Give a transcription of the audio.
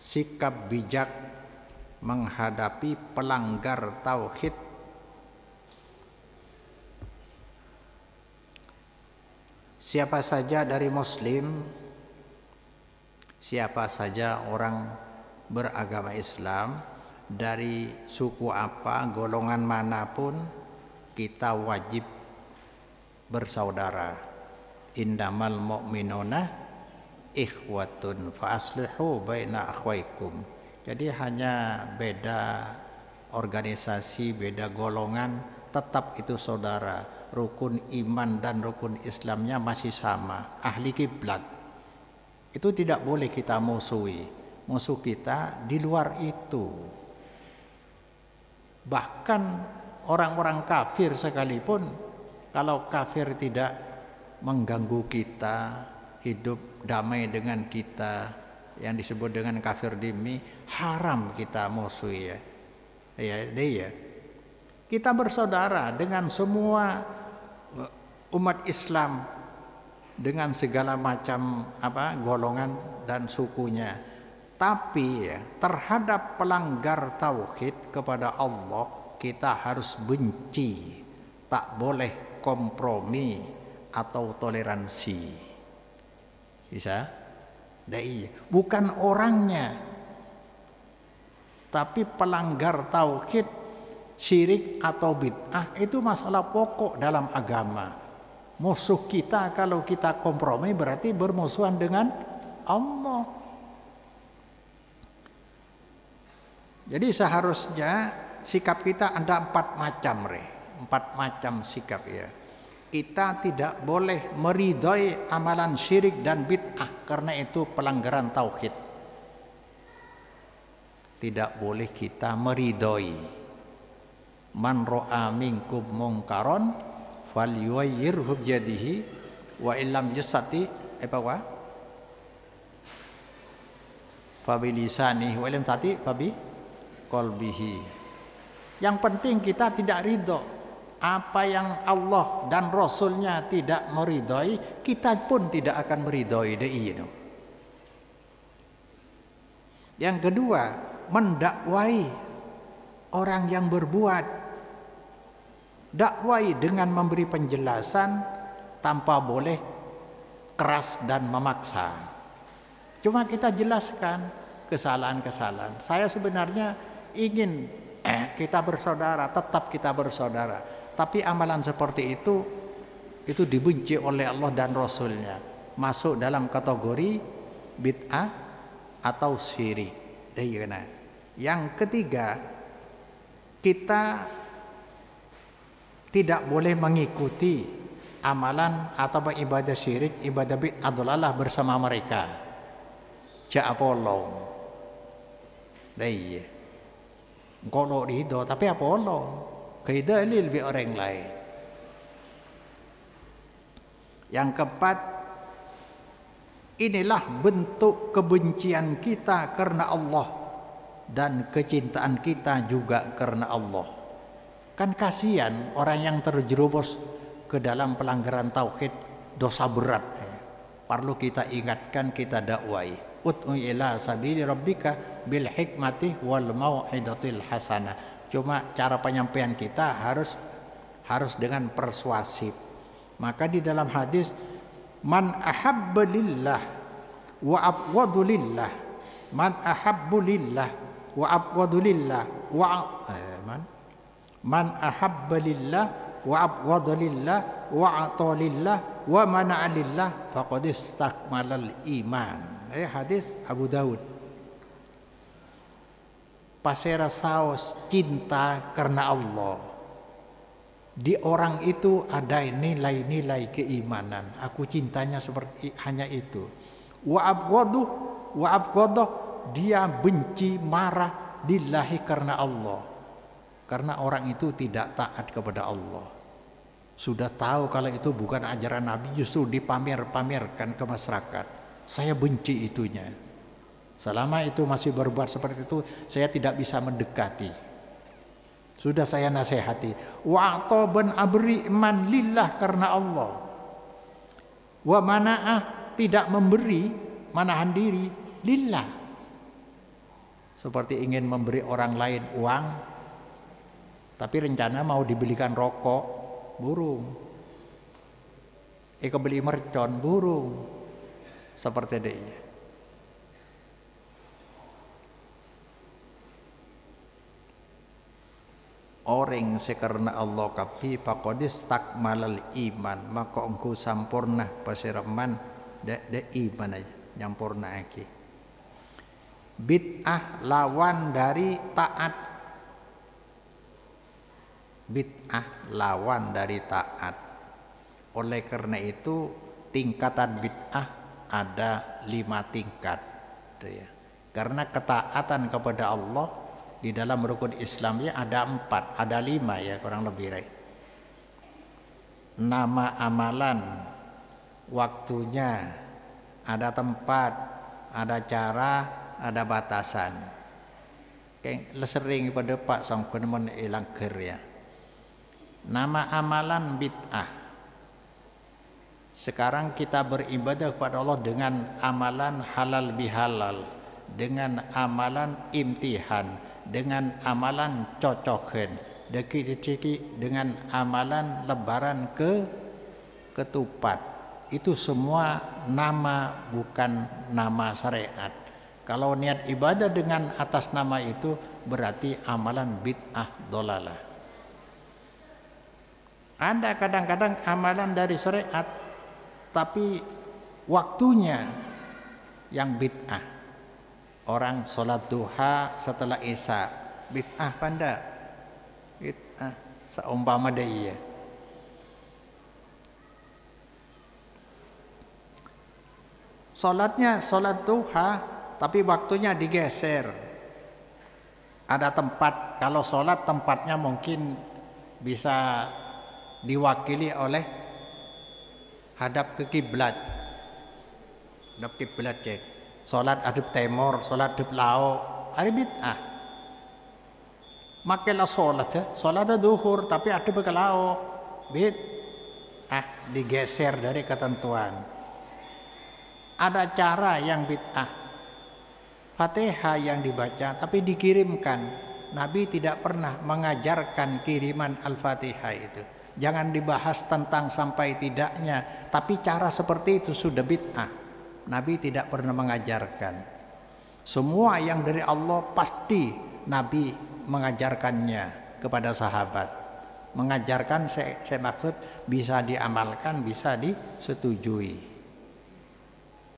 sikap bijak menghadapi pelanggar tauhid. Siapa saja dari muslim, siapa saja orang beragama Islam, dari suku apa, golongan manapun, kita wajib bersaudara. Innamal mu'minuna ikhwatun fa aslihu baina akhwaikum. Jadi hanya beda organisasi, beda golongan, tetap itu saudara. Rukun iman dan rukun Islamnya masih sama, ahli kiblat. Itu tidak boleh kita musuhi. Musuh kita di luar itu. Bahkan orang-orang kafir sekalipun, kalau kafir tidak mengganggu kita, hidup damai dengan kita, yang disebut dengan kafir dhimmi, haram kita musuhi ya. Ya. Kita bersaudara dengan semua umat Islam, dengan segala macam golongan dan sukunya. Tapi ya, terhadap pelanggar tauhid kepada Allah kita harus benci, tak boleh kompromi atau toleransi. Bisa? Iya. Bukan orangnya, tapi pelanggar tauhid, syirik atau bid'ah itu masalah pokok dalam agama. Musuh kita kalau kita kompromi berarti bermusuhan dengan Allah. Jadi seharusnya sikap kita ada 4 macam, 4 macam sikap ya. Kita tidak boleh meridhoi amalan syirik dan bid'ah karena itu pelanggaran tauhid. Tidak boleh kita meridhoi. Man ra'a minkum mungkaron falyughayyirhu biyadihi wa illam yastati fa bilisanihi wa illam tati fa bi qalbihi. Yang penting kita tidak ridho. Apa yang Allah dan Rasulnya tidak meridhoi, kita pun tidak akan meridhoi. Yang kedua, mendakwai orang yang berbuat. Dakwai dengan memberi penjelasan tanpa boleh keras dan memaksa. Cuma kita jelaskan kesalahan-kesalahan. Saya sebenarnya ingin kita bersaudara, tetap kita bersaudara. Tapi amalan seperti itu dibenci oleh Allah dan Rasulnya. Masuk dalam kategori bid'ah atau syirik. Yang ketiga, kita tidak boleh mengikuti amalan atau ibadah syirik, ibadah bid'ah dhalalah bersama mereka. Ja'apolong. Kalau ridho tapi apolong. Kaidalil bi orang lain. Yang keempat, inilah bentuk kebencian kita karena Allah dan kecintaan kita juga karena Allah. Kan kasihan orang yang terjerumus ke dalam pelanggaran tauhid, dosa berat. Perlu kita ingatkan, kita dakwai. Ud'u ila sabili rabbika bil hikmati wal mau'idatil hasanah. Cuma cara penyampaian kita harus dengan persuasif. Maka di dalam hadis, man ahabba lillah wa abghadu lillah, man ahabbu lillah wa abghadu lillah man ahabba lillah wa abghadu lillah wa ata lillah wa mana'a lillah faqad istakmalal iman. Hadis Abu Daud. Pasera saos cinta karena Allah. Di orang itu ada nilai-nilai keimanan. Aku cintanya seperti hanya itu. Wa abghadu, dia benci, marah lillahi karena Allah. Karena orang itu tidak taat kepada Allah. Sudah tahu kalau itu bukan ajaran Nabi, justru dipamer-pamerkan ke masyarakat. Saya benci itunya. Selama itu masih berbuat seperti itu, saya tidak bisa mendekati. Sudah saya nasihati. Wa ban abri man lillah karena Allah. Wa mana'ah tidak memberi, manahan diri lillah. Seperti ingin memberi orang lain uang, tapi rencana mau dibelikan rokok, burung. Kebeli mercon, burung. Seperti dia. Orang sekarna Allah kapi pakodis takmalal iman, maka engkau sampurna pasiraman de iman aja nyampurna aki. Bid'ah lawan dari taat. Bid'ah lawan dari taat. Oleh karena itu tingkatan bid'ah ada 5 tingkat. Karena ketaatan kepada Allah di dalam rukun Islamnya ada 4, ada 5 ya kurang lebih. Nama amalan, waktunya, ada tempat, ada cara, ada batasan. Kayak sering pada Pak sangkun men ilang ger ya. Nama amalan bid'ah. Sekarang kita beribadah kepada Allah dengan amalan halal bihalal, dengan amalan imtihan, dengan amalan cocokan, dengan amalan lebaran ketupat. Itu semua nama bukan nama syariat. Kalau niat ibadah dengan atas nama itu berarti amalan bid'ah dolalah. Ada kadang-kadang amalan dari syariat tapi waktunya yang bid'ah. Orang sholat duha setelah isya, bid'ah panda, bid'ah seumpama dia. Sholatnya sholat duha, tapi waktunya digeser. Ada tempat, kalau sholat tempatnya mungkin bisa diwakili oleh hadap ke kiblat, hadap kiblat cek. Salat adep timur, salat adep lao, ada bid'ah. Makelah salat duhur tapi adep ke lao, bid'ah digeser dari ketentuan. Ada cara yang bid'ah, Fatihah yang dibaca tapi dikirimkan. Nabi tidak pernah mengajarkan kiriman Al-Fatihah itu. Jangan dibahas tentang sampai tidaknya, tapi cara seperti itu sudah bid'ah. Nabi tidak pernah mengajarkan. Semua yang dari Allah pasti Nabi mengajarkannya kepada sahabat. Mengajarkan saya maksud bisa diamalkan, bisa disetujui.